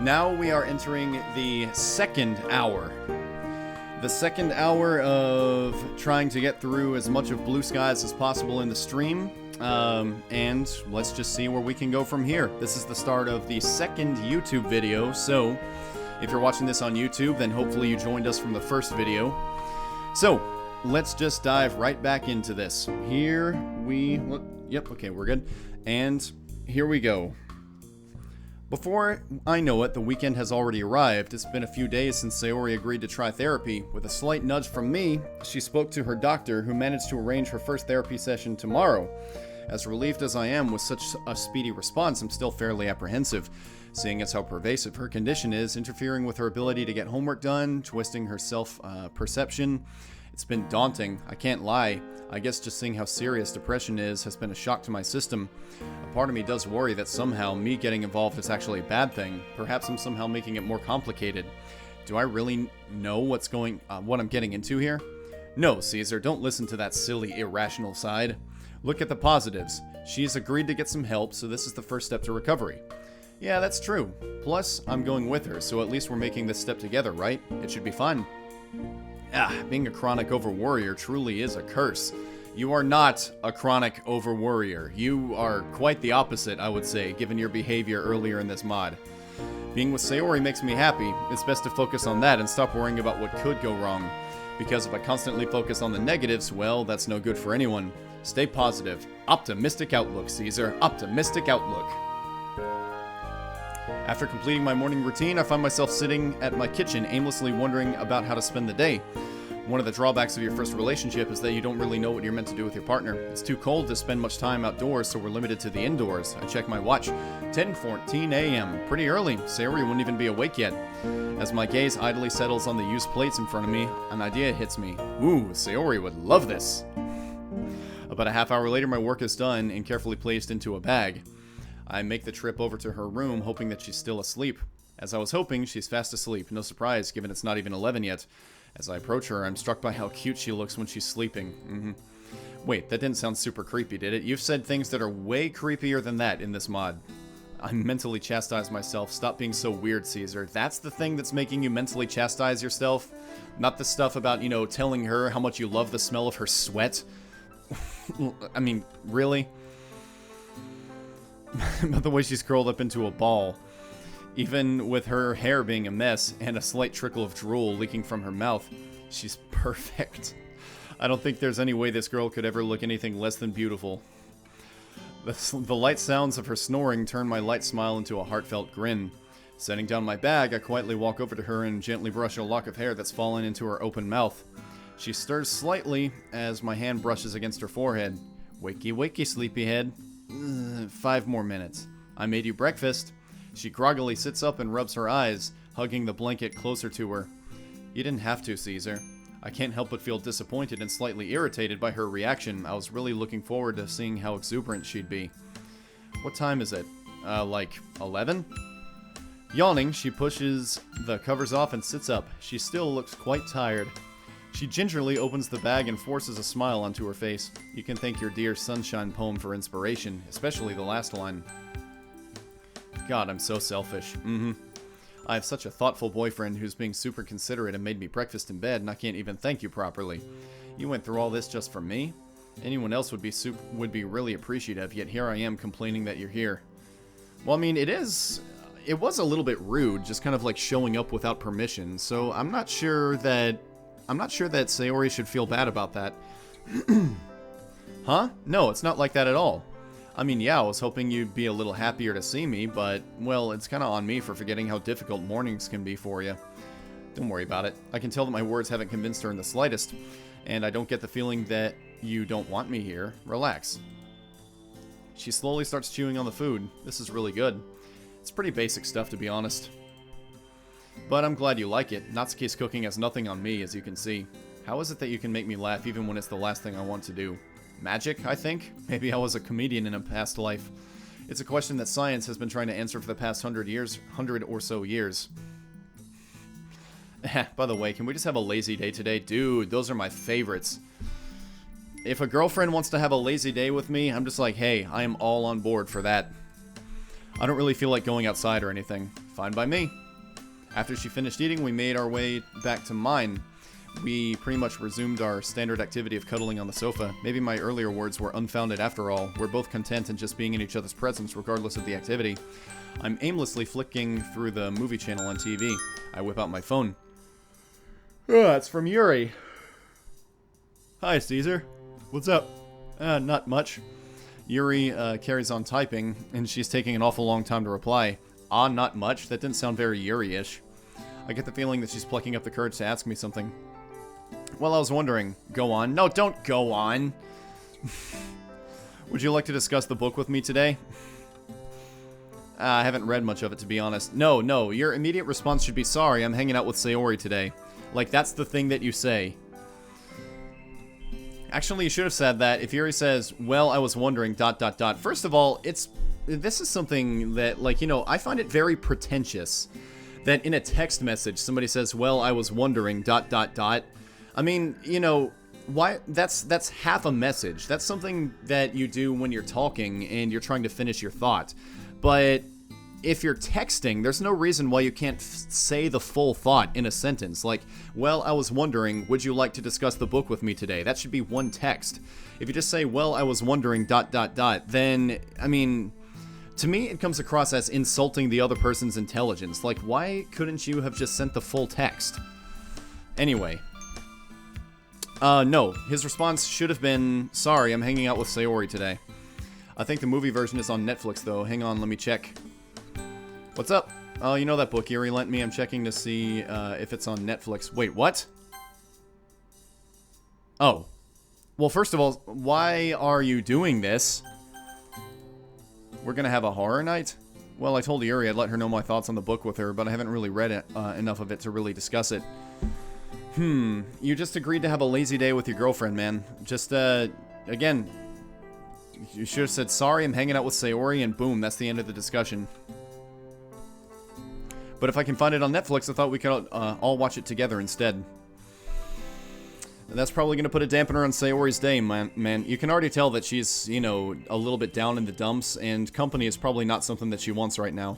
Now we are entering the second hour. The second hour of trying to get through as much of Blue Skies as possible in the stream. And let's just see where we can go from here. This is the start of the second YouTube video, so if you're watching this on YouTube, then hopefully you joined us from the first video. So, let's just dive right back into this. Here we... Yep, okay, we're good. And here we go. Before I know it, the weekend has already arrived. It's been a few days since Sayori agreed to try therapy. With a slight nudge from me, she spoke to her doctor, who managed to arrange her first therapy session tomorrow. As relieved as I am with such a speedy response, I'm still fairly apprehensive, seeing as how pervasive her condition is, interfering with her ability to get homework done, twisting her self-perception. It's been daunting, I can't lie. I guess just seeing how serious depression is has been a shock to my system. A part of me does worry that somehow me getting involved is actually a bad thing. Perhaps I'm somehow making it more complicated. Do I really know what I'm getting into here? No, Caesar, don't listen to that silly, irrational side. Look at the positives. She's agreed to get some help, so this is the first step to recovery. Yeah, that's true. Plus, I'm going with her, so at least we're making this step together, right? It should be fun. Being a chronic over-worrier truly is a curse. You are not a chronic over-worrier. You are quite the opposite, I would say, given your behavior earlier in this mod. Being with Sayori makes me happy. It's best to focus on that and stop worrying about what could go wrong. Because if I constantly focus on the negatives, well, that's no good for anyone. Stay positive. Optimistic outlook, Caesar. Optimistic outlook. After completing my morning routine, I find myself sitting at my kitchen, aimlessly wondering about how to spend the day. One of the drawbacks of your first relationship is that you don't really know what you're meant to do with your partner. It's too cold to spend much time outdoors, so we're limited to the indoors. I check my watch. 10:14 a.m. Pretty early. Sayori wouldn't even be awake yet. As my gaze idly settles on the used plates in front of me, an idea hits me. Ooh, Sayori would love this. About a half hour later, my work is done and carefully placed into a bag. I make the trip over to her room, hoping that she's still asleep. As I was hoping, she's fast asleep. No surprise, given it's not even 11 yet. As I approach her, I'm struck by how cute she looks when she's sleeping. Wait, that didn't sound super creepy, did it? You've said things that are way creepier than that in this mod. I mentally chastise myself. Stop being so weird, Caesar. That's the thing that's making you mentally chastise yourself? Not the stuff about, telling her how much you love the smell of her sweat? I mean, really? But the way she's curled up into a ball. Even with her hair being a mess and a slight trickle of drool leaking from her mouth, she's perfect. I don't think there's any way this girl could ever look anything less than beautiful. The light sounds of her snoring turn my light smile into a heartfelt grin. Setting down my bag, I quietly walk over to her and gently brush a lock of hair that's fallen into her open mouth. She stirs slightly as my hand brushes against her forehead. Wakey, wakey, sleepyhead. 5 more minutes. I made you breakfast. She groggily sits up and rubs her eyes, hugging the blanket closer to her. You didn't have to, Caesar. I can't help but feel disappointed and slightly irritated by her reaction. I was really looking forward to seeing how exuberant she'd be. What time is it? Like 11? Yawning, she pushes the covers off and sits up. She still looks quite tired. She gingerly opens the bag and forces a smile onto her face. You can thank your dear Sunshine poem for inspiration, especially the last line. God, I'm so selfish. I have such a thoughtful boyfriend who's being super considerate and made me breakfast in bed, and I can't even thank you properly. You went through all this just for me? Anyone else would be really appreciative, yet here I am complaining that you're here. Well, I mean, it was a little bit rude, just kind of like showing up without permission, so I'm not sure that Sayori should feel bad about that. Huh? No, it's not like that at all. I mean, yeah, I was hoping you'd be a little happier to see me, but, well, it's kind of on me for forgetting how difficult mornings can be for you. Don't worry about it. I can tell that my words haven't convinced her in the slightest, and I don't get the feeling that you don't want me here. Relax. She slowly starts chewing on the food. This is really good. It's pretty basic stuff, to be honest. But I'm glad you like it. Natsuki's cooking has nothing on me, as you can see. How is it that you can make me laugh even when it's the last thing I want to do? Magic, I think? Maybe I was a comedian in a past life. It's a question that science has been trying to answer for the past 100 or so years. By the way, can we just have a lazy day today? Dude, those are my favorites. If a girlfriend wants to have a lazy day with me, I'm just like, hey, I am all on board for that. I don't really feel like going outside or anything. Fine by me. After she finished eating, we made our way back to mine. We pretty much resumed our standard activity of cuddling on the sofa. Maybe my earlier words were unfounded after all. We're both content in just being in each other's presence, regardless of the activity. I'm aimlessly flicking through the movie channel on TV. I whip out my phone. Oh, it's from Yuri. Hi, Caesar. What's up? Not much. Yuri carries on typing, and she's taking an awful long time to reply. Not much? That didn't sound very Yuri-ish. I get the feeling that she's plucking up the courage to ask me something. Well, I was wondering. Go on. No, don't go on. Would you like to discuss the book with me today? I haven't read much of it, to be honest. No, your immediate response should be, sorry, I'm hanging out with Sayori today. Like, that's the thing that you say. Actually, you should have said that. If Yuri says, well, I was wondering, ... First of all, this is something that, like, you know, I find it very pretentious that in a text message, somebody says, well, I was wondering, ... I mean, you know, why? That's half a message. That's something that you do when you're talking and you're trying to finish your thought. But if you're texting, there's no reason why you can't say the full thought in a sentence. Like, well, I was wondering, would you like to discuss the book with me today? That should be one text. If you just say, well, I was wondering, ... then, I mean, to me, it comes across as insulting the other person's intelligence. Like, why couldn't you have just sent the full text? Anyway. No. His response should have been, sorry, I'm hanging out with Sayori today. I think the movie version is on Netflix, though. Hang on, let me check. What's up? Oh, you know that book Yuri lent me? I'm checking to see if it's on Netflix. Wait, what? Oh. Well, first of all, why are you doing this? We're gonna have a horror night? Well, I told Yuri I'd let her know my thoughts on the book with her, but I haven't really read it, enough of it to really discuss it. You just agreed to have a lazy day with your girlfriend, man. Just, again, you should have said, sorry, I'm hanging out with Sayori, and boom, that's the end of the discussion. But if I can find it on Netflix, I thought we could all watch it together instead. That's probably going to put a dampener on Sayori's day, man. You can already tell that she's, you know, a little bit down in the dumps, and company is probably not something that she wants right now.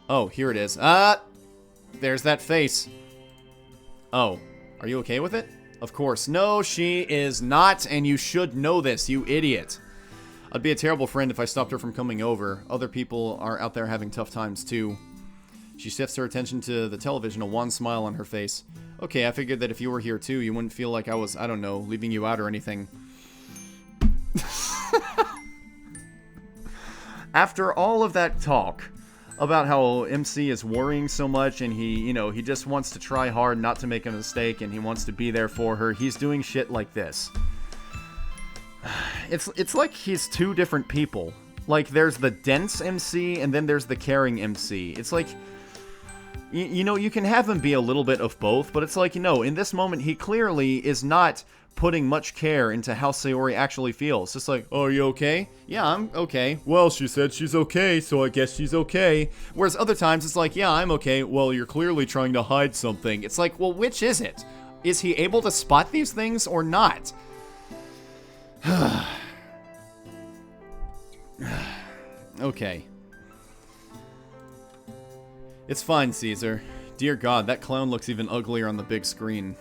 Oh, here it is. There's that face. Oh, are you okay with it? Of course. No, she is not, and you should know this, you idiot. I'd be a terrible friend if I stopped her from coming over. Other people are out there having tough times, too. She shifts her attention to the television, a wan smile on her face. Okay, I figured that if you were here, too, you wouldn't feel like I was, I don't know, leaving you out or anything. After all of that talk about how MC is worrying so much and he, you know, he just wants to try hard not to make a mistake and he wants to be there for her, he's doing shit like this. It's like he's two different people. Like, there's the dense MC and then there's the caring MC. It's like, you know, you can have him be a little bit of both, but it's like, you know, in this moment, he clearly is not putting much care into how Sayori actually feels. Just like, oh, are you okay? Yeah, I'm okay. Well, she said she's okay, so I guess she's okay. Whereas other times, it's like, yeah, I'm okay. Well, you're clearly trying to hide something. It's like, well, which is it? Is he able to spot these things or not? Okay. It's fine, Caesar. Dear God, that clown looks even uglier on the big screen.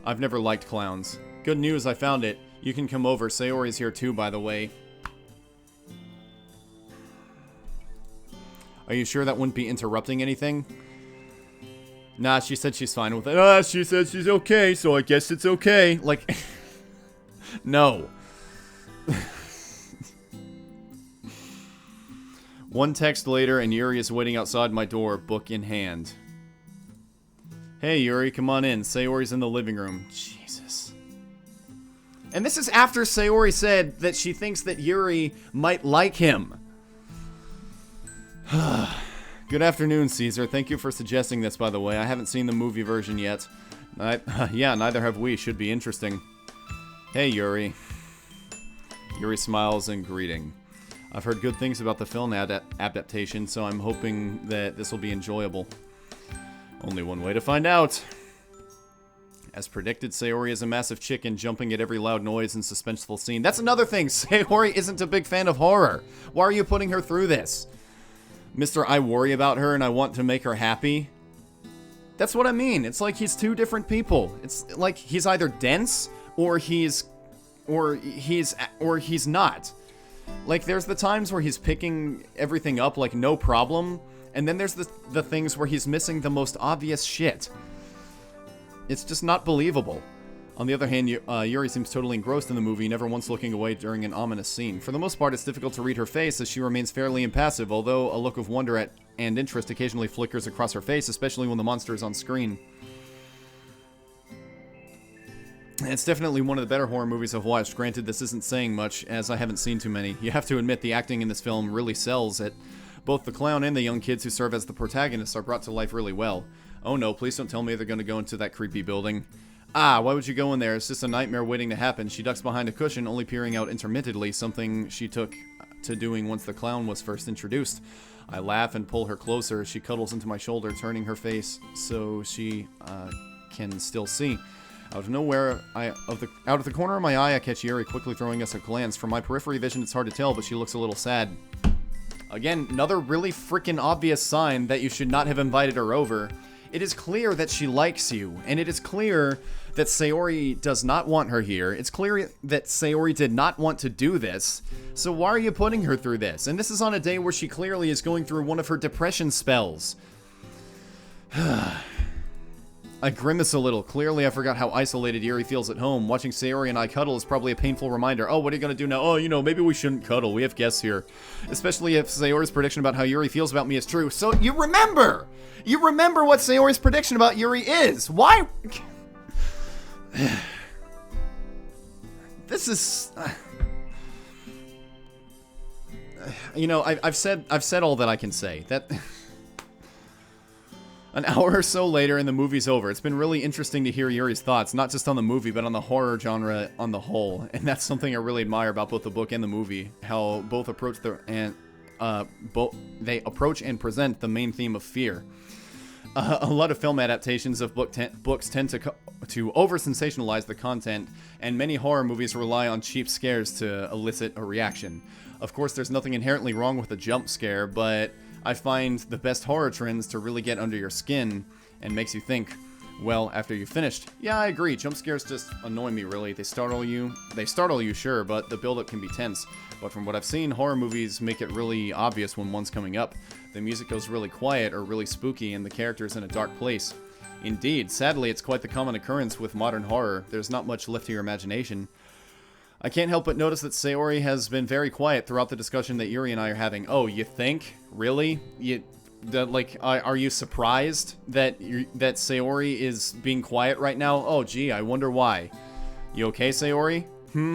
I've never liked clowns. Good news, I found it. You can come over. Sayori's here too, by the way. Are you sure that wouldn't be interrupting anything? Nah, she said she's fine with it. She said she's okay, so I guess it's okay. Like, no. One text later, and Yuri is waiting outside my door, book in hand. Hey, Yuri, come on in. Sayori's in the living room. Jesus. And this is after Sayori said that she thinks that Yuri might like him. Good afternoon, Caesar. Thank you for suggesting this, by the way. I haven't seen the movie version yet. Yeah, neither have we. Should be interesting. Hey, Yuri. Yuri smiles in greeting. I've heard good things about the film adaptation, so I'm hoping that this will be enjoyable. Only one way to find out. As predicted, Sayori is a massive chicken jumping at every loud noise and suspenseful scene. That's another thing. Sayori isn't a big fan of horror. Why are you putting her through this? Mr. I worry about her and I want to make her happy. That's what I mean. It's like he's two different people. It's like he's either dense or he's not. Like, there's the times where he's picking everything up like no problem, and then there's the things where he's missing the most obvious shit. It's just not believable. On the other hand, Yuri seems totally engrossed in the movie, never once looking away during an ominous scene. For the most part, it's difficult to read her face, as she remains fairly impassive, although a look of wonder and interest occasionally flickers across her face, especially when the monster is on screen. It's definitely one of the better horror movies I've watched. Granted, this isn't saying much, as I haven't seen too many. You have to admit the acting in this film really sells it. Both the clown and the young kids who serve as the protagonists are brought to life really well. Oh no, please don't tell me they're gonna go into that creepy building. Ah, why would you go in there? It's just a nightmare waiting to happen. She ducks behind a cushion, only peering out intermittently, something she took to doing once the clown was first introduced. I laugh and pull her closer as she cuddles into my shoulder, turning her face so she can still see. Out of nowhere, out of the corner of my eye, I catch Yuri quickly throwing us a glance. From my periphery vision, it's hard to tell, but she looks a little sad. Again, another really freaking obvious sign that you should not have invited her over. It is clear that she likes you, and it is clear that Sayori does not want her here. It's clear that Sayori did not want to do this, so why are you putting her through this? And this is on a day where she clearly is going through one of her depression spells. I grimace a little. Clearly, I forgot how isolated Yuri feels at home. Watching Sayori and I cuddle is probably a painful reminder. Oh, what are you gonna do now? Oh, you know, maybe we shouldn't cuddle. We have guests here. Especially if Sayori's prediction about how Yuri feels about me is true. So, you remember! You remember what Sayori's prediction about Yuri is! Why? This is... you know, I've said all that I can say. That... An hour or so later and the movie's over. It's been really interesting to hear Yuri's thoughts, not just on the movie, but on the horror genre on the whole. And that's something I really admire about both the book and the movie, how both approach they approach and present the main theme of fear. A lot of film adaptations of books tend to over-sensationalize the content, and many horror movies rely on cheap scares to elicit a reaction. Of course, there's nothing inherently wrong with a jump scare, but I find the best horror trends to really get under your skin and makes you think, well, after you've finished. Yeah, I agree, jump scares just annoy me, really. They startle you, sure, but the build-up can be tense. But from what I've seen, horror movies make it really obvious when one's coming up. The music goes really quiet or really spooky, and the character's in a dark place. Indeed, sadly, it's quite the common occurrence with modern horror. There's not much left to your imagination. I can't help but notice that Sayori has been very quiet throughout the discussion that Yuri and I are having. Oh, you think? Really? Are you surprised that Sayori is being quiet right now? Oh, gee, I wonder why. You okay, Sayori?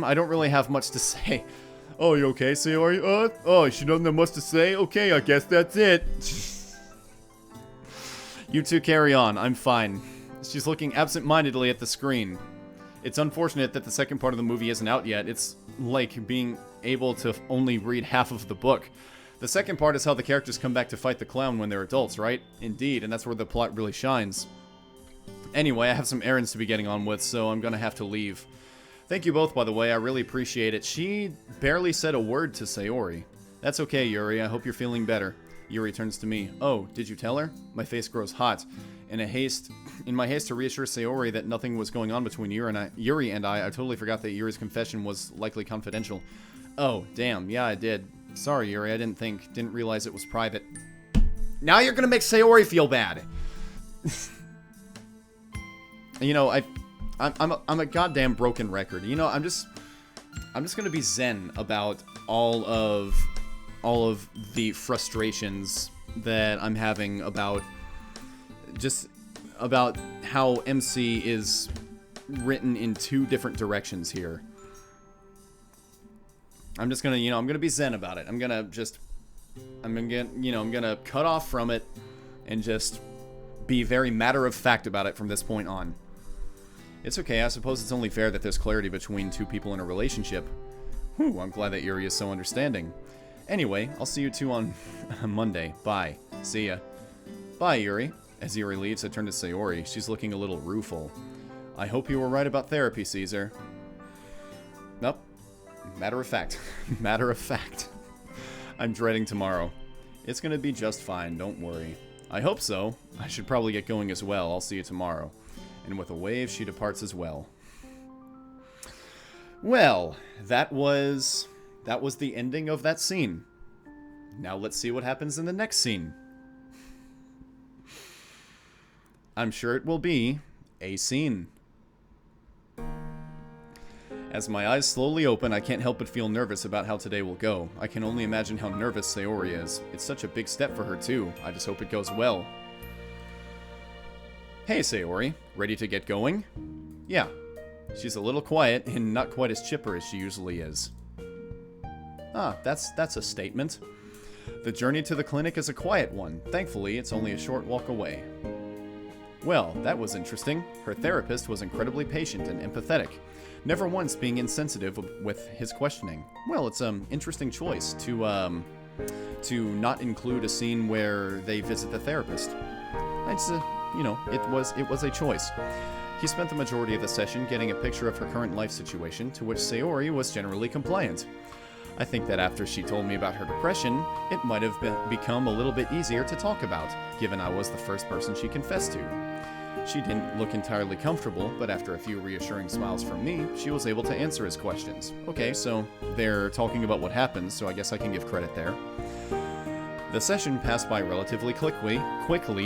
I don't really have much to say. Oh, you okay, Sayori? Oh, she doesn't have much to say? Okay, I guess that's it. You two carry on. I'm fine. She's looking absent-mindedly at the screen. It's unfortunate that the second part of the movie isn't out yet. It's like being able to only read half of the book. The second part is how the characters come back to fight the clown when they're adults, right? Indeed, and that's where the plot really shines. Anyway, I have some errands to be getting on with, so I'm gonna have to leave. Thank you both, by the way. I really appreciate it. She barely said a word to Sayori. That's okay, Yuri. I hope you're feeling better. Yuri turns to me. Oh, did you tell her? My face grows hot. In my haste to reassure Sayori that nothing was going on between Yuri and I totally forgot that Yuri's confession was likely confidential. Oh, damn. Yeah, I did. Sorry, Yuri. I didn't realize it was private. Now you're gonna make Sayori feel bad. You know, I'm a goddamn broken record. You know, I'm just gonna be zen about all of the frustrations that I'm having about how MC is written in two different directions here. I'm just gonna, I'm gonna be zen about it. I'm gonna cut off from it and just be very matter-of-fact about it from this point on. It's okay, I suppose it's only fair that there's clarity between two people in a relationship. Whew, I'm glad that Yuri is so understanding. Anyway, I'll see you two on Monday. Bye. See ya. Bye, Yuri. As Yuri leaves, I turn to Sayori. She's looking a little rueful. I hope you were right about therapy, Caesar. Nope. Matter of fact. Matter of fact. I'm dreading tomorrow. It's gonna be just fine, don't worry. I hope so. I should probably get going as well. I'll see you tomorrow. And with a wave, she departs as well. Well, that was the ending of that scene. Now let's see what happens in the next scene. I'm sure it will be a scene. As my eyes slowly open, I can't help but feel nervous about how today will go. I can only imagine how nervous Sayori is. It's such a big step for her too. I just hope it goes well. Hey Sayori, ready to get going? Yeah. She's a little quiet and not quite as chipper as she usually is. Ah, that's a statement. The journey to the clinic is a quiet one. Thankfully, it's only a short walk away. Well, that was interesting. Her therapist was incredibly patient and empathetic, never once being insensitive with his questioning. Well, it's an interesting choice to not include a scene where they visit the therapist. It's you know, it was a choice. He spent the majority of the session getting a picture of her current life situation, to which Sayori was generally compliant. I think that after she told me about her depression, it might have become a little bit easier to talk about, given I was the first person she confessed to. She didn't look entirely comfortable, but after a few reassuring smiles from me, she was able to answer his questions. Okay, so they're talking about what happened, so I guess I can give credit there. The session passed by relatively quickly,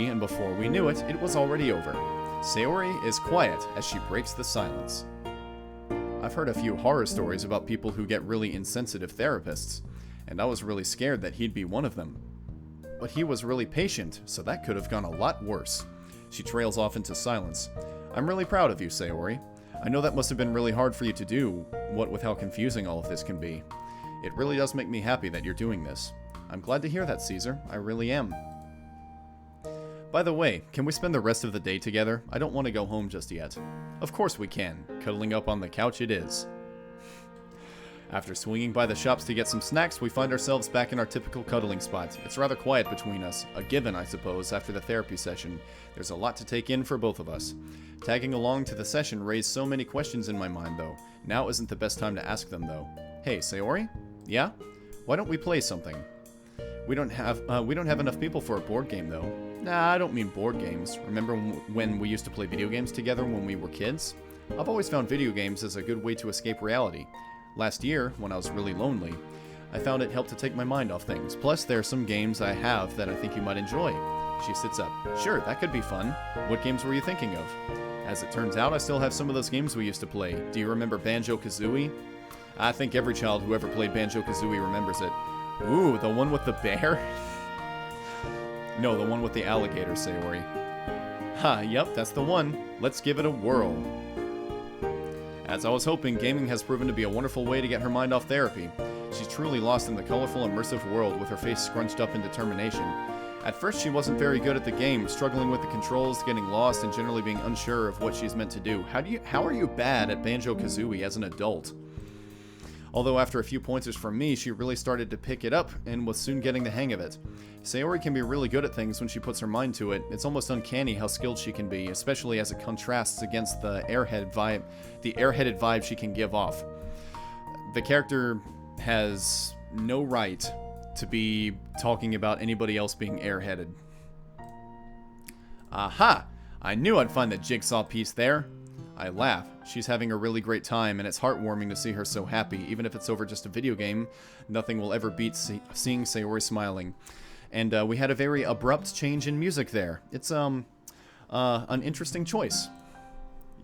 and before we knew it, it was already over. Sayori is quiet as she breaks the silence. I've heard a few horror stories about people who get really insensitive therapists, and I was really scared that he'd be one of them. But he was really patient, so that could have gone a lot worse. She trails off into silence. I'm really proud of you, Sayori. I know that must have been really hard for you to do, what with how confusing all of this can be. It really does make me happy that you're doing this. I'm glad to hear that, Caesar. I really am. By the way, can we spend the rest of the day together? I don't want to go home just yet. Of course we can. Cuddling up on the couch it is. After swinging by the shops to get some snacks, we find ourselves back in our typical cuddling spot. It's rather quiet between us. A given, I suppose, after the therapy session. There's a lot to take in for both of us. Tagging along to the session raised so many questions in my mind, though. Now isn't the best time to ask them, though. Hey, Sayori? Yeah? Why don't we play something? We don't have enough people for a board game, though. Nah, I don't mean board games. Remember when we used to play video games together when we were kids? I've always found video games as a good way to escape reality. Last year, when I was really lonely, I found it helped to take my mind off things. Plus, there are some games I have that I think you might enjoy. She sits up. Sure, that could be fun. What games were you thinking of? As it turns out, I still have some of those games we used to play. Do you remember Banjo-Kazooie? I think every child who ever played Banjo-Kazooie remembers it. Ooh, the one with the bear? No, the one with the alligator, Sayori. Ha, yep, that's the one. Let's give it a whirl. As I was hoping, gaming has proven to be a wonderful way to get her mind off therapy. She's truly lost in the colorful, immersive world with her face scrunched up in determination. At first, she wasn't very good at the game, struggling with the controls, getting lost, and generally being unsure of what she's meant to do. How are you bad at Banjo-Kazooie as an adult? Although after a few pointers from me, she really started to pick it up and was soon getting the hang of it. Sayori can be really good at things when she puts her mind to it. It's almost uncanny how skilled she can be, especially as it contrasts against the airheaded vibe she can give off. The character has no right to be talking about anybody else being airheaded. Aha! I knew I'd find the jigsaw piece there. I laugh. She's having a really great time, and it's heartwarming to see her so happy. Even if it's over just a video game, nothing will ever beat seeing Sayori smiling. And we had a very abrupt change in music there. It's an interesting choice.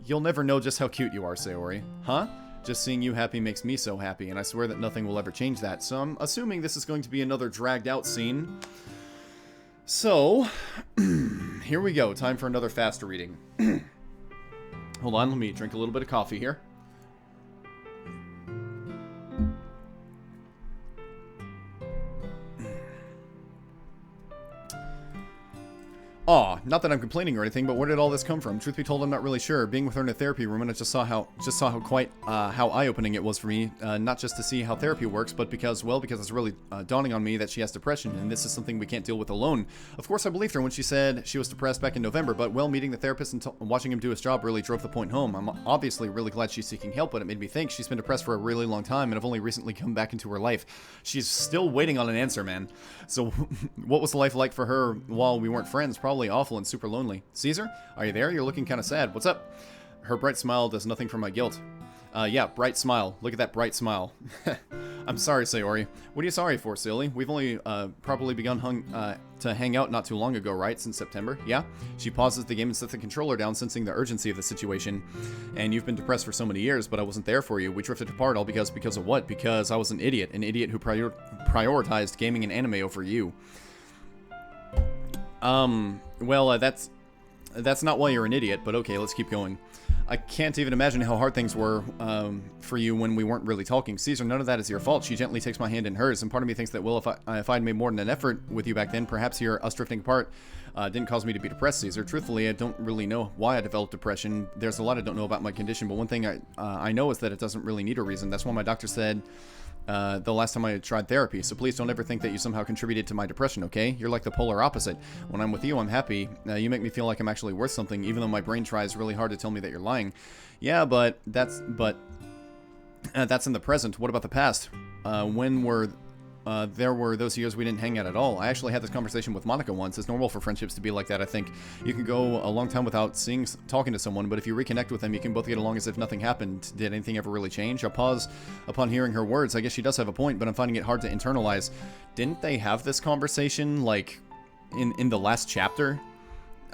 You'll never know just how cute you are, Sayori. Huh? Just seeing you happy makes me so happy, and I swear that nothing will ever change that. So I'm assuming this is going to be another dragged out scene. So, here we go. Time for another fast reading. Hold on, let me drink a little bit of coffee here. Aw, not that I'm complaining or anything, but where did all this come from? Truth be told, I'm not really sure. Being with her in a therapy room, and I just saw how eye-opening it was for me, not just to see how therapy works, but because it's really dawning on me that she has depression, and this is something we can't deal with alone. Of course, I believed her when she said she was depressed back in November, but, well, meeting the therapist and watching him do his job really drove the point home. I'm obviously really glad she's seeking help, but it made me think she's been depressed for a really long time, and have only recently come back into her life. She's still waiting on an answer, man. So, what was life like for her while we weren't friends? Probably awful and super lonely. Caesar? Are you there? You're looking kind of sad. What's up? Her bright smile does nothing for my guilt. Yeah, bright smile. Look at that bright smile. I'm sorry, Sayori. What are you sorry for, silly? We've only probably begun to hang out not too long ago, right? Since September? Yeah? She pauses the game and sets the controller down, sensing the urgency of the situation. And you've been depressed for so many years, but I wasn't there for you. We drifted apart all because of what? Because I was an idiot who prioritized gaming and anime over you. Well, that's not why you're an idiot, but okay, let's keep going. I can't even imagine how hard things were for you when we weren't really talking. Caesar, none of that is your fault. She gently takes my hand in hers, and part of me thinks that, well, if I'd made more than an effort with you back then, perhaps us drifting apart didn't cause me to be depressed, Caesar. Truthfully, I don't really know why I developed depression. There's a lot I don't know about my condition, but one thing I know is that it doesn't really need a reason. That's why my doctor said the last time I tried therapy, so please don't ever think that you somehow contributed to my depression, okay? You're like the polar opposite. When I'm with you, I'm happy. You make me feel like I'm actually worth something, even though my brain tries really hard to tell me that you're lying. Yeah, but that's in the present. What about the past? There were those years we didn't hang out at all. I actually had this conversation with Monika once. It's normal for friendships to be like that, I think. You can go a long time without talking to someone, but if you reconnect with them, you can both get along as if nothing happened. Did anything ever really change? I'll pause upon hearing her words. I guess she does have a point, but I'm finding it hard to internalize. Didn't they have this conversation, like, in the last chapter?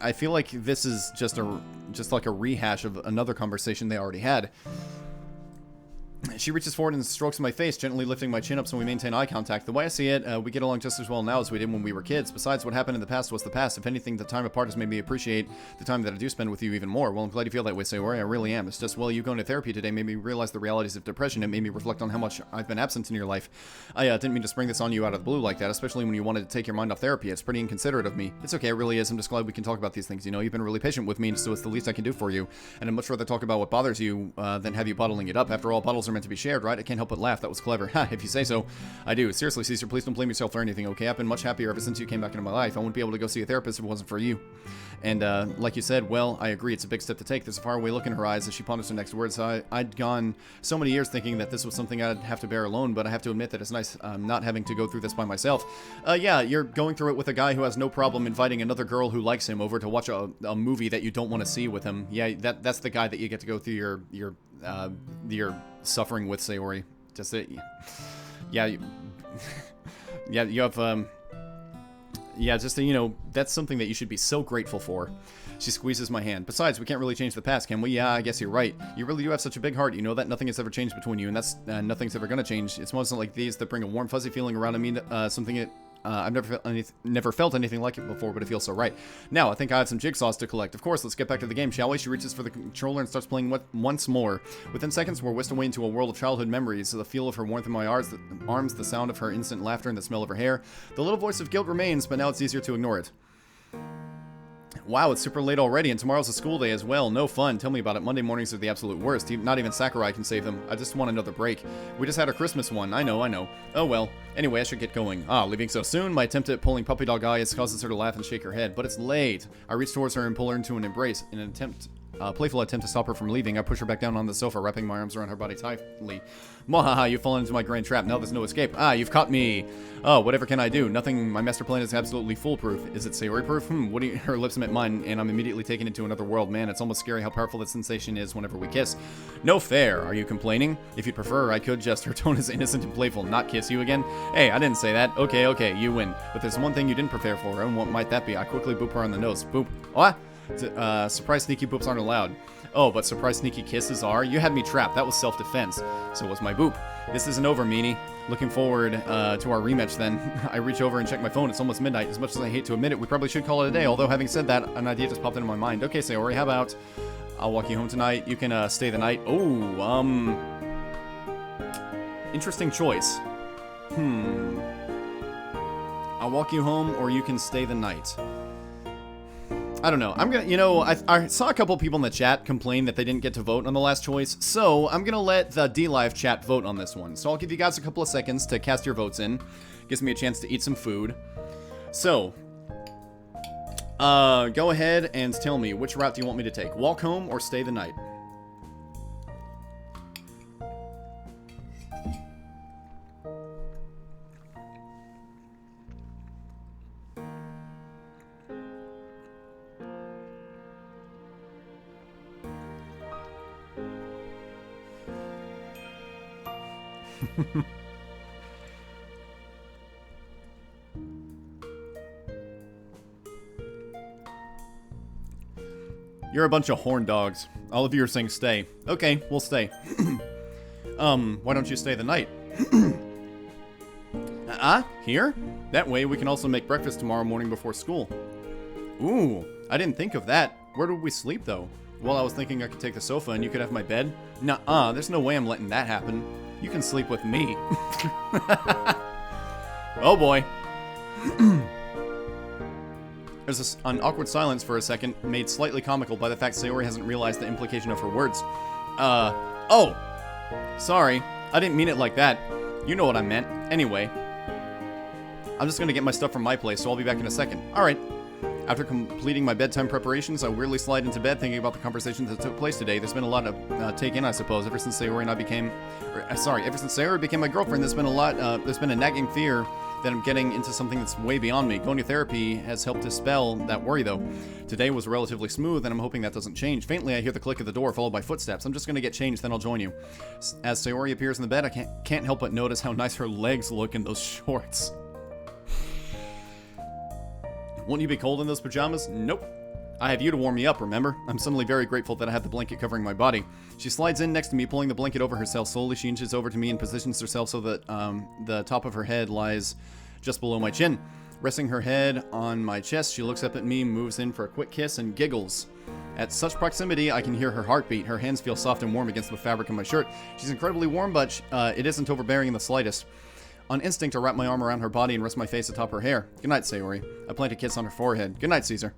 I feel like this is just like a rehash of another conversation they already had. She reaches forward and strokes my face, gently lifting my chin up so we maintain eye contact. The way I see it, we get along just as well now as we did when we were kids. Besides, what happened in the past was the past. If anything, the time apart has made me appreciate the time that I do spend with you even more. Well, I'm glad you feel that way, Sayori. I really am. It's just, well, you going to therapy today made me realize the realities of depression. It made me reflect on how much I've been absent in your life. I didn't mean to spring this on you out of the blue like that, especially when you wanted to take your mind off therapy. It's pretty inconsiderate of me. It's okay, it really is. I'm just glad we can talk about these things. You know, you've been really patient with me, so it's the least I can do for you. And I'd much rather talk about what bothers you than have you bottling it up. After all, bottles are meant to be shared, right? I can't help but laugh. That was clever. Ha, if you say so. I do. Seriously, Caesar, please don't blame yourself for anything, okay? I've been much happier ever since you came back into my life. I wouldn't be able to go see a therapist if it wasn't for you. And, like you said, well, I agree. It's a big step to take. There's a faraway look in her eyes as she ponders her next words. I'd gone so many years thinking that this was something I'd have to bear alone, but I have to admit that it's nice not having to go through this by myself. Yeah, you're going through it with a guy who has no problem inviting another girl who likes him over to watch a movie that you don't want to see with him. Yeah, that's the guy that you get to go through your suffering with, Sayori. Just it. Yeah, yeah, you have, yeah, just, you know, that's something that you should be so grateful for. She squeezes my hand. Besides, we can't really change the past, can we? Yeah, I guess you're right. You really do have such a big heart, you know that? Nothing has ever changed between you, and that's, nothing's ever gonna change. It's moments like these that bring a warm, fuzzy feeling around me, something that, I've never felt anything like it before, but it feels so right. Now, I think I have some jigsaws to collect. Of course, let's get back to the game, shall we? She reaches for the controller and starts playing once more. Within seconds, we're whisked away into a world of childhood memories. The feel of her warmth in my arms, the sound of her instant laughter, and the smell of her hair. The little voice of guilt remains, but now it's easier to ignore it. Wow, it's super late already, and tomorrow's a school day as well. No fun. Tell me about it. Monday mornings are the absolute worst. Not even Sakurai can save them. I just want another break. We just had our Christmas one. I know. Oh well. Anyway, I should get going. Leaving so soon? My attempt at pulling puppy dog eyes causes her to laugh and shake her head. But it's late. I reach towards her and pull her into an embrace. In an playful attempt to stop her from leaving, I push her back down on the sofa, wrapping my arms around her body tightly. Mwahaha, you've fallen into my grand trap. Now there's no escape. You've caught me. Oh, whatever can I do? Nothing. My master plan is absolutely foolproof. Is it Sayori proof? Her lips met mine, and I'm immediately taken into another world. Man, it's almost scary how powerful that sensation is whenever we kiss. No fair. Are you complaining? If you'd prefer, I could just. Her tone is innocent and playful. Not kiss you again? Hey, I didn't say that. Okay, you win. But there's one thing you didn't prepare for, and what might that be? I quickly boop her on the nose. Boop. What? Surprise sneaky boops aren't allowed. Oh, but surprise sneaky kisses are? You had me trapped. That was self-defense. So was my boop. This isn't over, meanie. Looking forward to our rematch then. I reach over and check my phone. It's almost midnight. As much as I hate to admit it, we probably should call it a day. Although, having said that, an idea just popped into my mind. Okay, Sayori, how about I'll walk you home tonight. You can stay the night. Oh, interesting choice. I'll walk you home, or you can stay the night. I don't know. I'm gonna, you know, I saw a couple people in the chat complain that they didn't get to vote on the last choice, so I'm gonna let the DLive chat vote on this one. So I'll give you guys a couple of seconds to cast your votes in. Gives me a chance to eat some food. So, go ahead and tell me, which route do you want me to take? Walk home or stay the night? You're a bunch of horn dogs. All of you are saying stay. Okay, we'll stay. Why don't you stay the night? Here? That way we can also make breakfast tomorrow morning before school. Ooh, I didn't think of that. Where would we sleep, though? Well, I was thinking I could take the sofa and you could have my bed. Nuh-uh, there's no way I'm letting that happen. You can sleep with me. Oh boy. There's an awkward silence for a second, made slightly comical by the fact Sayori hasn't realized the implication of her words. Oh! Sorry, I didn't mean it like that. You know what I meant. Anyway. I'm just gonna get my stuff from my place, so I'll be back in a second. Alright. After completing my bedtime preparations, I weirdly slide into bed thinking about the conversations that took place today. There's been a lot to take in, I suppose, ever since Sayori and I became... ever since Sayori became my girlfriend, there's been a nagging fear that I'm getting into something that's way beyond me. Going to therapy has helped dispel that worry, though. Today was relatively smooth, and I'm hoping that doesn't change. Faintly, I hear the click of the door, followed by footsteps. I'm just gonna get changed, then I'll join you. As Sayori appears in the bed, I can't help but notice how nice her legs look in those shorts. Won't you be cold in those pajamas? Nope. I have you to warm me up, remember? I'm suddenly very grateful that I have the blanket covering my body. She slides in next to me, pulling the blanket over herself. Slowly, she inches over to me and positions herself so that the top of her head lies just below my chin. Resting her head on my chest, she looks up at me, moves in for a quick kiss, and giggles. At such proximity, I can hear her heartbeat. Her hands feel soft and warm against the fabric of my shirt. She's incredibly warm, but it isn't overbearing in the slightest. On instinct, I wrap my arm around her body and rest my face atop her hair. Good night, Sayori. I plant a kiss on her forehead. Good night, Caesar.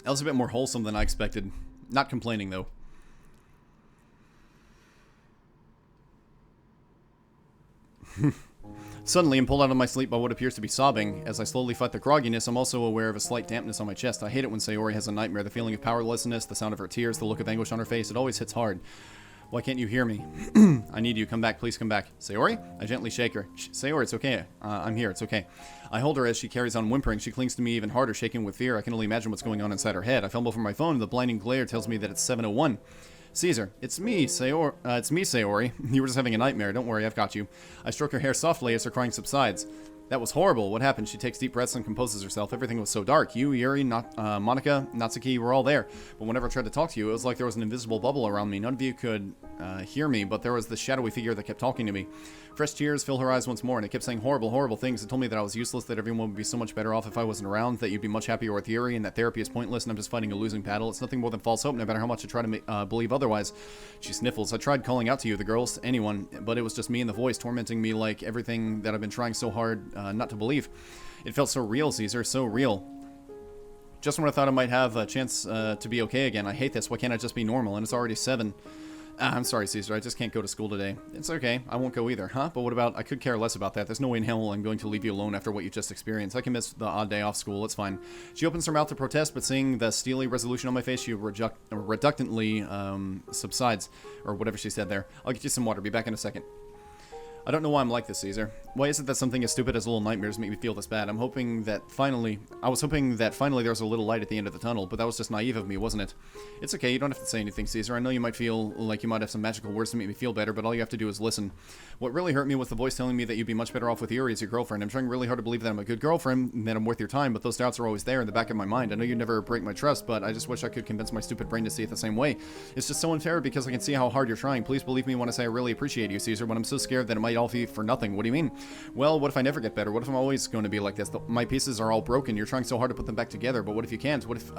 That was a bit more wholesome than I expected. Not complaining, though. Suddenly, I'm pulled out of my sleep by what appears to be sobbing. As I slowly fight the grogginess, I'm also aware of a slight dampness on my chest. I hate it when Sayori has a nightmare. The feeling of powerlessness, the sound of her tears, the look of anguish on her face, it always hits hard. Why can't you hear me? I need you. Come back. Please come back. Sayori? I gently shake her. Sayori, it's okay. I'm here. It's okay. I hold her as she carries on whimpering. She clings to me even harder, shaking with fear. I can only imagine what's going on inside her head. I fumble for my phone, and the blinding glare tells me that it's 7:01. Caesar, it's me, Sayori. You were just having a nightmare. Don't worry, I've got you. I stroke her hair softly as her crying subsides. That was horrible. What happened? She takes deep breaths and composes herself. Everything was so dark. You, Yuri, Monika, Natsuki were all there. But whenever I tried to talk to you, it was like there was an invisible bubble around me. None of you could hear me, but there was this shadowy figure that kept talking to me. Fresh tears fill her eyes once more, and it kept saying horrible, horrible things. It told me that I was useless, that everyone would be so much better off if I wasn't around, that you'd be much happier with Yuri, and that therapy is pointless, and I'm just fighting a losing battle. It's nothing more than false hope, no matter how much I try to believe otherwise. She sniffles. I tried calling out to you, the girls, anyone, but it was just me and the voice tormenting me like everything that I've been trying so hard not to believe. It felt so real, Caesar, so real. Just when I thought I might have a chance to be okay again. I hate this. Why can't I just be normal? And it's already 7. I'm sorry, Caesar. I just can't go to school today. It's okay. I won't go either. Huh? But what about... I could care less about that. There's no way in hell I'm going to leave you alone after what you just experienced. I can miss the odd day off school. It's fine. She opens her mouth to protest, but seeing the steely resolution on my face, she reluctantly subsides. Or whatever she said there. I'll get you some water. Be back in a second. I don't know why I'm like this, Caesar. Why is it that something as stupid as little nightmares make me feel this bad? I was hoping that finally there was a little light at the end of the tunnel, but that was just naive of me, wasn't it? It's okay, you don't have to say anything, Caesar. I know you might feel like you might have some magical words to make me feel better, but all you have to do is listen. What really hurt me was the voice telling me that you'd be much better off with Yuri as your girlfriend. I'm trying really hard to believe that I'm a good girlfriend, and that I'm worth your time, but those doubts are always there in the back of my mind. I know you'd never break my trust, but I just wish I could convince my stupid brain to see it the same way. It's just so unfair because I can see how hard you're trying. Please believe me when I say I really appreciate you, Caesar, but I'm so scared that it might all be for nothing. What do you mean? Well, what if I never get better? What if I'm always going to be like this? My pieces are all broken. You're trying so hard to put them back together, but what if you can't? What if,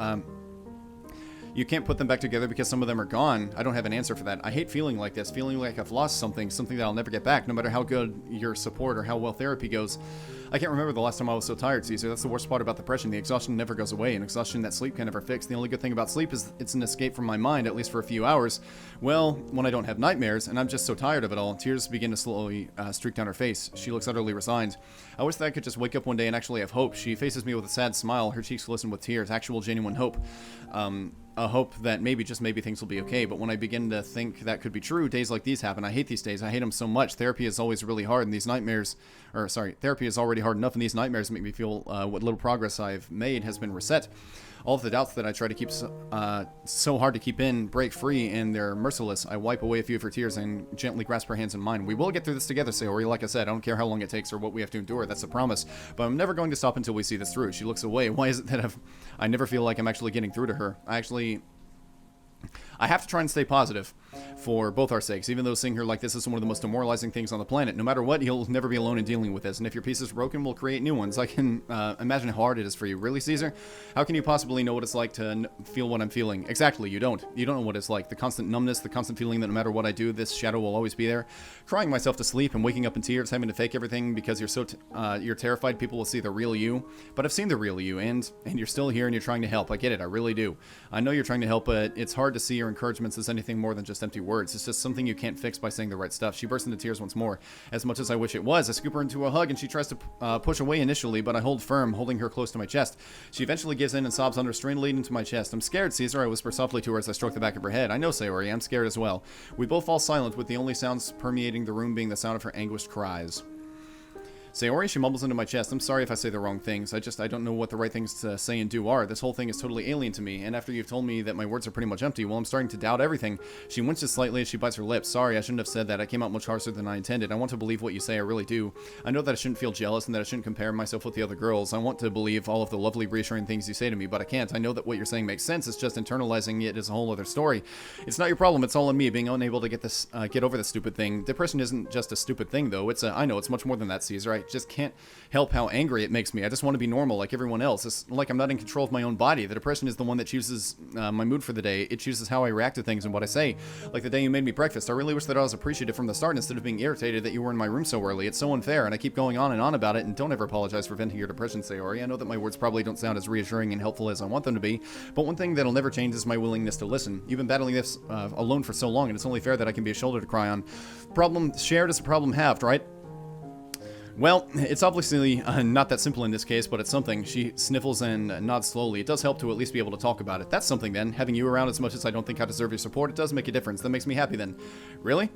You can't put them back together because some of them are gone. I don't have an answer for that. I hate feeling like this, feeling like I've lost something that I'll never get back, no matter how good your support or how well therapy goes. I can't remember the last time I was so tired, Caesar. That's the worst part about depression. The exhaustion never goes away, and exhaustion that sleep can never fix. The only good thing about sleep is it's an escape from my mind, at least for a few hours. Well, when I don't have nightmares, and I'm just so tired of it all, tears begin to slowly streak down her face. She looks utterly resigned. I wish that I could just wake up one day and actually have hope. She faces me with a sad smile, her cheeks glisten with tears, actual genuine hope. A hope that maybe, just maybe, things will be okay. But when I begin to think that could be true, days like these happen. I hate these days. I hate them so much. Therapy is always really hard, and these nightmares, therapy is already hard enough, and these nightmares make me feel what little progress I've made has been reset. All of the doubts that I try to keep so hard to keep in break free, and they're merciless. I wipe away a few of her tears and gently grasp her hands in mine. We will get through this together, Sayori. Like I said, I don't care how long it takes or what we have to endure. That's a promise. But I'm never going to stop until we see this through. She looks away. Why is it that I never feel like I'm actually getting through to her? I have to try and stay positive for both our sakes, even though seeing her like this is one of the most demoralizing things on the planet. No matter what, you'll never be alone in dealing with this, and if your piece is broken, we'll create new ones. I can imagine how hard it is for you. Really, Caesar? How can you possibly know what it's like to feel what I'm feeling? Exactly, you don't. You don't know what it's like. The constant numbness, the constant feeling that no matter what I do, this shadow will always be there. Crying myself to sleep and waking up in tears, having to fake everything because you're terrified people will see the real you. But I've seen the real you, and you're still here and you're trying to help. I get it, I really do. I know you're trying to help, but it's hard to see your encouragements as anything more than just empty words. It's just something you can't fix by saying the right stuff. She bursts into tears once more. As much as I wish it was, I scoop her into a hug, and she tries to push away initially, but I hold firm, holding her close to my chest. She eventually gives in and sobs unrestrainedly into my chest. I'm scared, Caesar, I whisper softly to her as I stroke the back of her head. I know, Sayori, I'm scared as well. We both fall silent, with the only sounds permeating the room being the sound of her anguished cries. Sayori, she mumbles into my chest. I'm sorry if I say the wrong things. I don't know what the right things to say and do are. This whole thing is totally alien to me, and after you've told me that my words are pretty much empty, well, I'm starting to doubt everything. She winces slightly as she bites her lips. Sorry, I shouldn't have said that. I came out much harsher than I intended. I want to believe what you say, I really do. I know that I shouldn't feel jealous and that I shouldn't compare myself with the other girls. I want to believe all of the lovely, reassuring things you say to me, but I can't. I know that what you're saying makes sense. It's just internalizing it is a whole other story. It's not your problem. It's all on me, being unable to get over this stupid thing. Depression isn't just a stupid thing, though. I know it's much more than that, Caesar. I just can't help how angry it makes me. I just want to be normal like everyone else. It's like I'm not in control of my own body. The depression is the one that chooses my mood for the day. It chooses how I react to things and what I say. Like the day you made me breakfast. I really wish that I was appreciative from the start instead of being irritated that you were in my room so early. It's so unfair, and I keep going on and on about it, and don't ever apologize for venting your depression, Sayori. I know that my words probably don't sound as reassuring and helpful as I want them to be, but one thing that'll never change is my willingness to listen. You've been battling this alone for so long, and it's only fair that I can be a shoulder to cry on. Problem shared is a problem halved, right? Well, it's obviously not that simple in this case, but it's something. She sniffles and nods slowly. It does help to at least be able to talk about it. That's something then. Having you around as much as I don't think I deserve your support, it does make a difference. That makes me happy then. Really?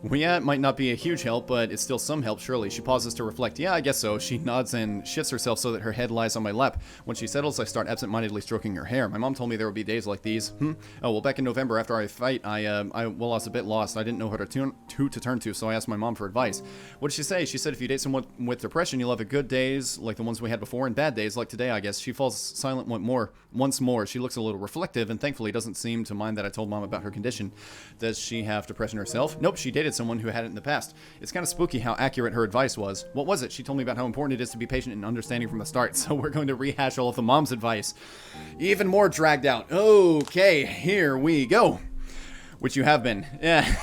Well, yeah, it might not be a huge help, but it's still some help, surely. She pauses to reflect. Yeah, I guess so. She nods and shifts herself so that her head lies on my lap. When she settles, I start absent-mindedly stroking her hair. My mom told me there would be days like these. Oh, well, back in November after I fight, I was a bit lost. I didn't know who to turn to, so I asked my mom for advice. What did she say? She said if you date someone with depression, you'll have good days like the ones we had before, and bad days like today, I guess. She falls silent once more. She looks a little reflective, and thankfully doesn't seem to mind that I told mom about her condition. Does she have depression herself? Nope, she dated someone who had it in the past. It's kind of spooky how accurate her advice was. What was it? She told me about how important it is to be patient and understanding from the start, so we're going to rehash all of the mom's advice. Even more dragged out. Okay, here we go. Which you have been.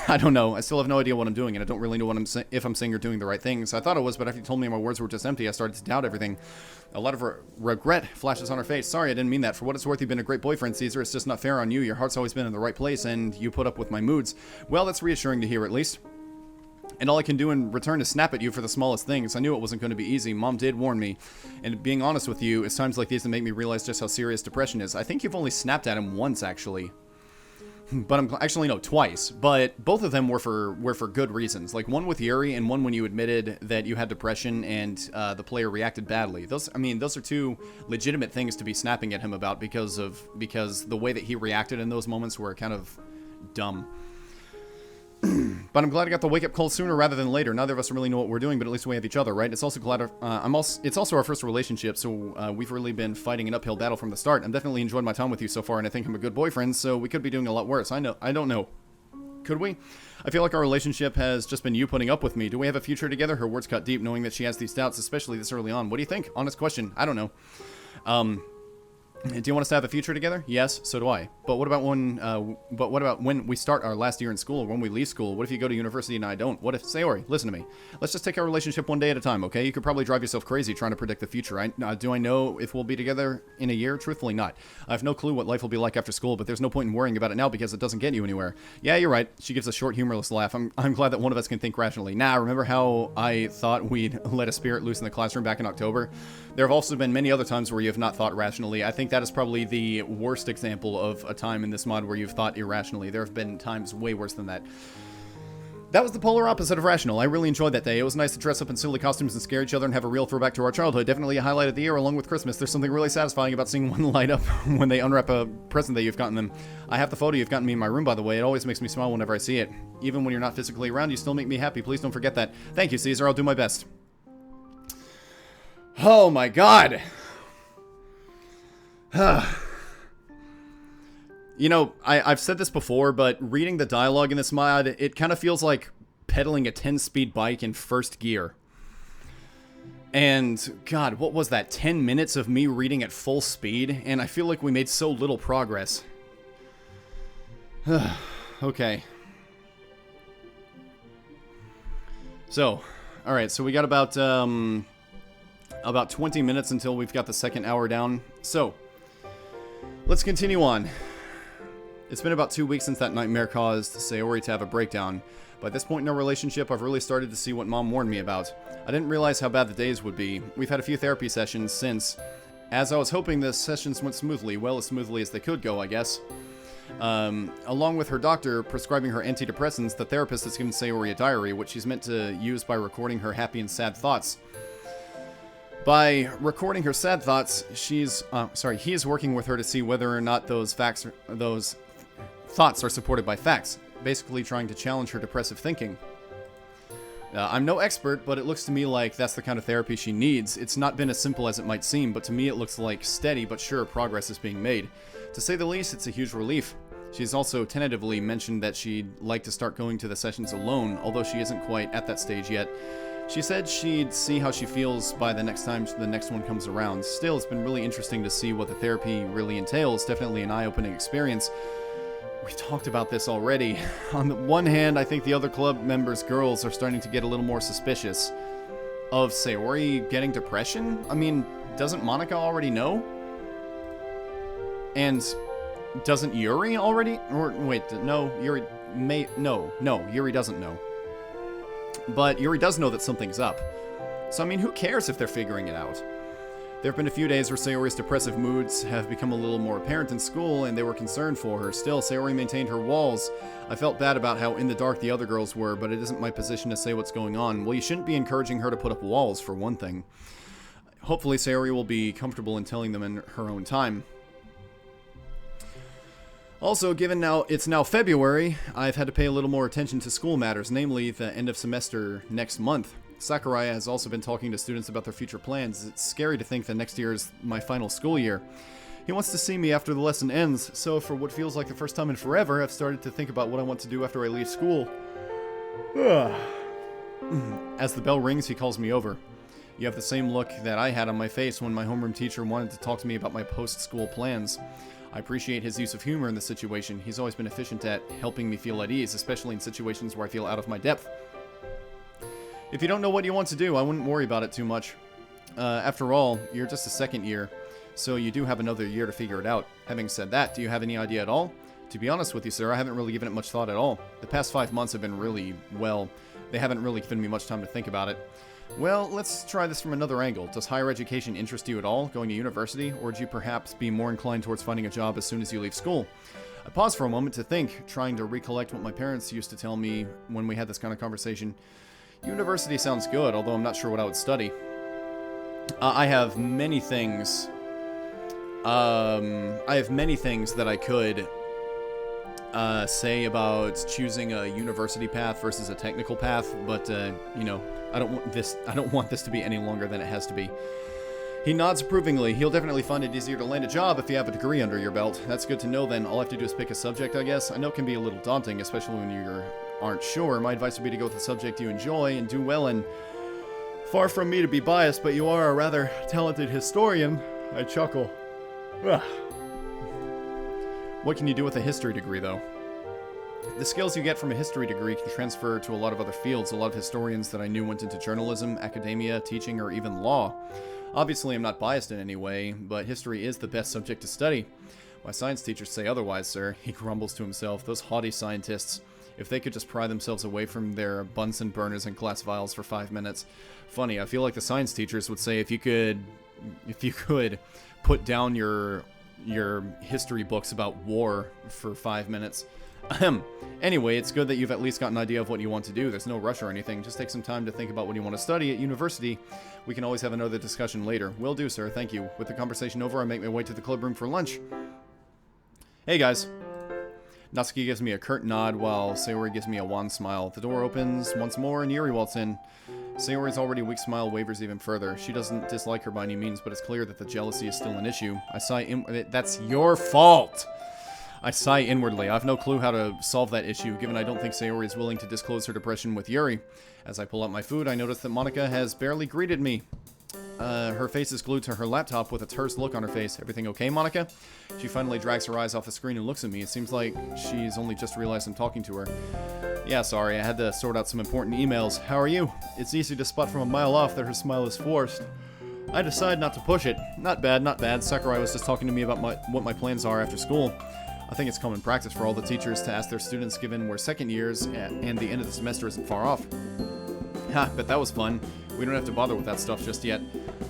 I don't know. I still have no idea what I'm doing, and I don't really know if I'm saying or doing the right things. I thought I was, but after you told me my words were just empty, I started to doubt everything. A lot of regret flashes on her face. Sorry, I didn't mean that. For what it's worth, you've been a great boyfriend, Caesar. It's just not fair on you. Your heart's always been in the right place, and you put up with my moods. Well, that's reassuring to hear, at least. And all I can do in return is snap at you for the smallest things. I knew it wasn't going to be easy. Mom did warn me. And being honest with you, it's times like these that make me realize just how serious depression is. I think you've only snapped at him once, actually. But twice. But both of them were for good reasons. Like one with Yuri, and one when you admitted that you had depression and the player reacted badly. Those are two legitimate things to be snapping at him about because the way that he reacted in those moments were kind of dumb. But I'm glad I got the wake-up call sooner rather than later. Neither of us really know what we're doing, but at least we have each other, right? It's also it's also our first relationship, so we've really been fighting an uphill battle from the start. I'm definitely enjoyed my time with you so far, and I think I'm a good boyfriend, so we could be doing a lot worse. I don't know. Could we? I feel like our relationship has just been you putting up with me. Do we have a future together? Her words cut deep, knowing that she has these doubts, especially this early on. What do you think? Honest question. I don't know. Do you want us to have a future together? Yes, so do I. But what about when we start our last year in school, or when we leave school? What if you go to university and I don't? What if, Sayori, listen to me. Let's just take our relationship one day at a time, okay? You could probably drive yourself crazy trying to predict the future. Do I know if we'll be together in a year? Truthfully, not. I have no clue what life will be like after school, but there's no point in worrying about it now because it doesn't get you anywhere. Yeah, you're right. She gives a short, humorless laugh. I'm glad that one of us can think rationally. Nah, remember how I thought we'd let a spirit loose in the classroom back in October? There have also been many other times where you have not thought rationally. I think that is probably the worst example of a time in this mod where you've thought irrationally. There have been times way worse than that. That was the polar opposite of rational. I really enjoyed that day. It was nice to dress up in silly costumes and scare each other and have a real throwback to our childhood. Definitely a highlight of the year along with Christmas. There's something really satisfying about seeing one light up when they unwrap a present that you've gotten them. I have the photo you've gotten me in my room, by the way. It always makes me smile whenever I see it. Even when you're not physically around, you still make me happy. Please don't forget that. Thank you, Caesar. I'll do my best. Oh my god! You know, I've said this before, but reading the dialogue in this mod, it kind of feels like pedaling a 10-speed bike in first gear. And, god, what was that? 10 minutes of me reading at full speed? And I feel like we made so little progress. Okay. So, alright, so we got about 20 minutes until we've got the second hour down. So, let's continue on. It's been about 2 weeks since that nightmare caused Sayori to have a breakdown. By this point in our relationship, I've really started to see what Mom warned me about. I didn't realize how bad the days would be. We've had a few therapy sessions since. As I was hoping, the sessions went smoothly. Well, as smoothly as they could go, I guess. Along with her doctor prescribing her antidepressants, the therapist has given Sayori a diary, which she's meant to use by recording her happy and sad thoughts. By recording her sad thoughts, he is working with her to see whether or not those thoughts are supported by facts, basically trying to challenge her depressive thinking. I'm no expert, but it looks to me like that's the kind of therapy she needs. It's not been as simple as it might seem, but to me it looks like steady but sure progress is being made. To say the least, it's a huge relief. She's also tentatively mentioned that she'd like to start going to the sessions alone, although she isn't quite at that stage yet. She said she'd see how she feels by the next time the next one comes around. Still, it's been really interesting to see what the therapy really entails. Definitely an eye-opening experience. We talked about this already. On the one hand, I think the other club members' girls are starting to get a little more suspicious of Sayori getting depression. I mean, doesn't Monika already know? And doesn't Yuri already? Or wait, no, Yuri may no, Yuri doesn't know. But Yuri does know that something's up. So I mean, who cares if they're figuring it out? There have been a few days where Sayori's depressive moods have become a little more apparent in school, and they were concerned for her. Still, Sayori maintained her walls. I felt bad about how in the dark the other girls were, but it isn't my position to say what's going on. Well, you shouldn't be encouraging her to put up walls, for one thing. Hopefully, Sayori will be comfortable in telling them in her own time. Also, given it's now February, I've had to pay a little more attention to school matters, namely the end of semester next month. Sakurai has also been talking to students about their future plans. It's scary to think that next year is my final school year. He wants to see me after the lesson ends, so for what feels like the first time in forever, I've started to think about what I want to do after I leave school. As the bell rings, he calls me over. You have the same look that I had on my face when my homeroom teacher wanted to talk to me about my post-school plans. I appreciate his use of humor in this situation. He's always been efficient at helping me feel at ease, especially in situations where I feel out of my depth. If you don't know what you want to do, I wouldn't worry about it too much. After all, you're just a second year, so you do have another year to figure it out. Having said that, do you have any idea at all? To be honest with you, sir, I haven't really given it much thought at all. The past 5 months have been really, well, they haven't really given me much time to think about it. Well, let's try this from another angle. Does higher education interest you at all, going to university, or would you perhaps be more inclined towards finding a job as soon as you leave school? I paused for a moment to think, trying to recollect what my parents used to tell me when we had this kind of conversation. University sounds good, although I'm not sure what I would study. I have many things. That I could say about choosing a university path versus a technical path, but you know, I don't want this to be any longer than it has to be. He nods approvingly. He'll definitely find it easier to land a job if you have a degree under your belt. That's good to know then. All I have to do is pick a subject, I guess. I know it can be a little daunting, especially when you aren't sure. My advice would be to go with a subject you enjoy and do well in. Far from me to be biased, but you are a rather talented historian. I chuckle. Ugh. What can you do with a history degree, though? The skills you get from a history degree can transfer to a lot of other fields. A lot of historians that I knew went into journalism, academia, teaching, or even law. Obviously, I'm not biased in any way, but history is the best subject to study. My science teachers say otherwise, sir. He grumbles to himself. Those haughty scientists. If they could just pry themselves away from their Bunsen burners and glass vials for 5 minutes. Funny, I feel like the science teachers would say if you could put down your history books about war for 5 minutes. Anyway, it's good that you've at least got an idea of what you want to do. There's no rush or anything. Just take some time to think about what you want to study at university. We can always have another discussion later. Will do, sir. Thank you. With the conversation over, I make my way to the club room for lunch. Hey, guys. Natsuki gives me a curt nod while Sayori gives me a wan smile. The door opens once more and Yuri waltzes in. Sayori's already weak smile wavers even further. She doesn't dislike her by any means, but it's clear that the jealousy is still an issue. I sigh that's your fault! I sigh inwardly. I have no clue how to solve that issue, given I don't think Sayori is willing to disclose her depression with Yuri. As I pull out my food, I notice that Monika has barely greeted me. Her face is glued to her laptop with a terse look on her face. Everything okay, Monika? She finally drags her eyes off the screen and looks at me. It seems like she's only just realized I'm talking to her. Yeah, sorry, I had to sort out some important emails. How are you? It's easy to spot from a mile off that her smile is forced. I decide not to push it. Not bad, not bad. Sakurai was just talking to me about what my plans are after school. I think it's common practice for all the teachers to ask their students, given we're second years and the end of the semester isn't far off. Ha, bet that was fun. We don't have to bother with that stuff just yet.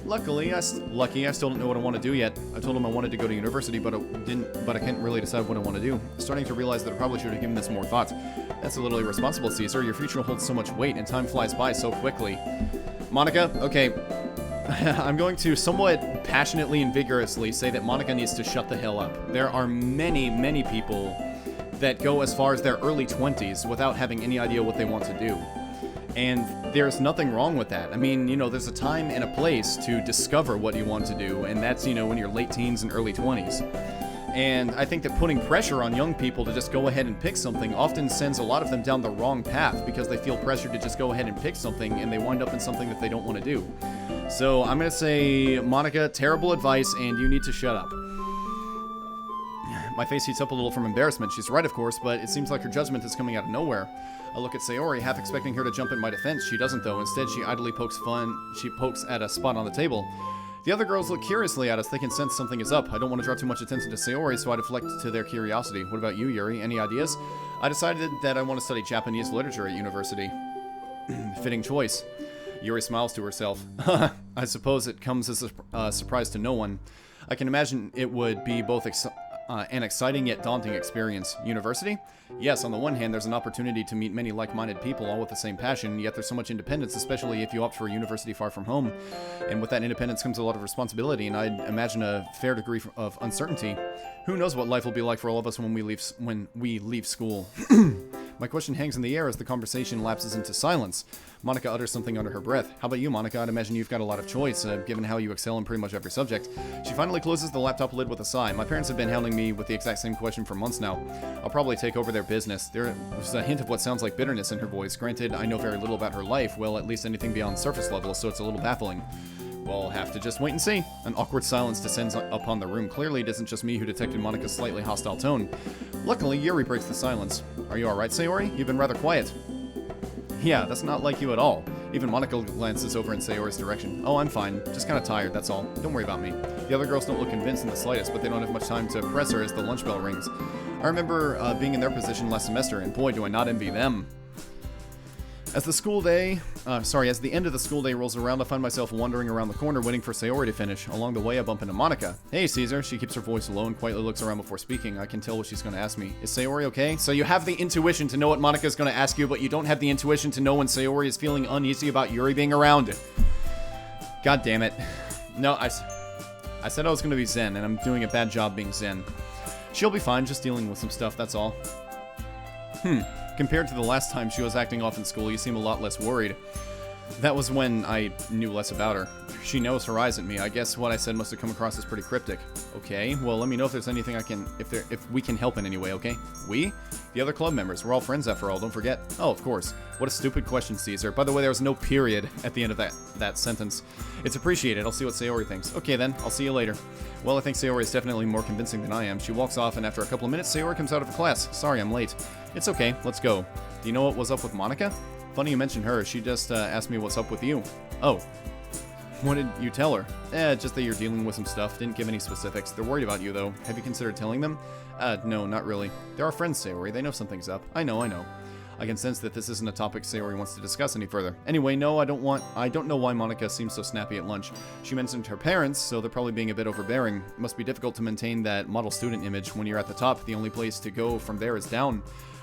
Lucky, I still don't know what I want to do yet. I told him I wanted to go to university, but I can't really decide what I want to do. Starting to realize that I probably should have given this more thought. That's a little irresponsible, Caesar. Your future holds so much weight, and time flies by so quickly. Monika, okay. I'm going to somewhat passionately and vigorously say that Monika needs to shut the hell up. There are many, many people that go as far as their early 20s without having any idea what they want to do. And there's nothing wrong with that. I mean, you know, there's a time and a place to discover what you want to do, and that's, you know, in your late teens and early 20s. And I think that putting pressure on young people to just go ahead and pick something often sends a lot of them down the wrong path because they feel pressured to just go ahead and pick something and they wind up in something that they don't want to do. So I'm going to say, Monika, terrible advice, and you need to shut up. My face heats up a little from embarrassment. She's right, of course, but it seems like her judgment is coming out of nowhere. I look at Sayori, half expecting her to jump in my defense. She doesn't, though. Instead, she idly pokes at a spot on the table. The other girls look curiously at us. They can sense something is up. I don't want to draw too much attention to Sayori, so I deflect to their curiosity. What about you, Yuri? Any ideas? I decided that I want to study Japanese literature at university. Fitting choice. Yuri smiles to herself. I suppose it comes as a surprise to no one. I can imagine it would be both an exciting yet daunting experience. University? Yes, on the one hand, there's an opportunity to meet many like-minded people, all with the same passion, yet there's so much independence, especially if you opt for a university far from home. And with that independence comes a lot of responsibility, and I'd imagine a fair degree of uncertainty. Who knows what life will be like for all of us when we leave school. My question hangs in the air as the conversation lapses into silence. Monika utters something under her breath. How about you, Monika? I'd imagine you've got a lot of choice, given how you excel in pretty much every subject. She finally closes the laptop lid with a sigh. My parents have been hounding me with the exact same question for months now. I'll probably take over their business. There's a hint of what sounds like bitterness in her voice. Granted, I know very little about her life, well, at least anything beyond surface level, so it's a little baffling. We'll have to just wait and see. An awkward silence descends upon the room. Clearly, it isn't just me who detected Monika's slightly hostile tone. Luckily, Yuri breaks the silence. Are you alright, Sayori? You've been rather quiet. Yeah, that's not like you at all. Even Monika glances over in Sayori's direction. Oh, I'm fine. Just kind of tired, that's all. Don't worry about me. The other girls don't look convinced in the slightest, but they don't have much time to press her as the lunch bell rings. I remember being in their position last semester, and boy, do I not envy them. As the end of the school day rolls around, I find myself wandering around the corner waiting for Sayori to finish. Along the way, I bump into Monika. Hey, Caesar. She keeps her voice low and quietly looks around before speaking. I can tell what she's going to ask me. Is Sayori okay? So you have the intuition to know what Monika's going to ask you, but you don't have the intuition to know when Sayori is feeling uneasy about Yuri being around. God damn it. No, I said I was going to be zen, and I'm doing a bad job being zen. She'll be fine, just dealing with some stuff, that's all. Compared to the last time she was acting off in school, you seem a lot less worried. That was when I knew less about her. She knows her eyes at me. I guess what I said must have come across as pretty cryptic. Okay, well, let me know if there's anything if we can help in any way, okay? We? The other club members, we're all friends after all, don't forget. Oh, of course. What a stupid question, Caesar. By the way, there was no period at the end of that sentence. It's appreciated. I'll see what Sayori thinks. Okay then, I'll see you later. Well, I think Sayori is definitely more convincing than I am. She walks off, and after a couple of minutes, Sayori comes out of her class. Sorry, I'm late. It's okay, let's go. Do you know what was up with Monika? Funny you mentioned her. She just asked me what's up with you. Oh. What did you tell her? Just that you're dealing with some stuff. Didn't give any specifics. They're worried about you, though. Have you considered telling them? No, not really. They're our friends, Sayori. They know something's up. I know. I can sense that this isn't a topic Sayori wants to discuss any further. Anyway, no, I don't know why Monika seems so snappy at lunch. She mentioned her parents, so they're probably being a bit overbearing. It must be difficult to maintain that model student image when you're at the top. The only place to go from there is down.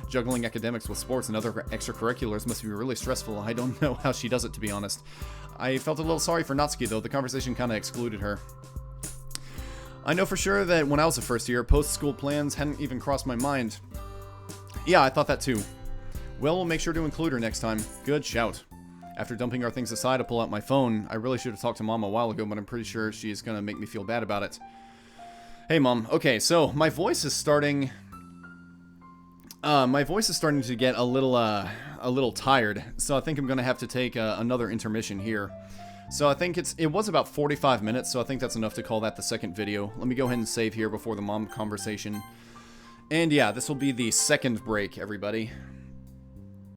Juggling academics with sports and other extracurriculars must be really stressful. I don't know how she does it, to be honest. I felt a little sorry for Natsuki, though. The conversation kind of excluded her. I know for sure that when I was a first year, post-school plans hadn't even crossed my mind. Yeah, I thought that too. Well, we'll make sure to include her next time. Good shout. After dumping our things aside, I pull out my phone. I really should have talked to Mom a while ago, but I'm pretty sure she's gonna make me feel bad about it. Hey, Mom. Okay, so my voice is starting... to get a little tired, so I think I'm gonna have to take another intermission here. So I think it was about 45 minutes, so I think that's enough to call that the second video. Let me go ahead and save here before the mom conversation. And yeah, this will be the second break, everybody.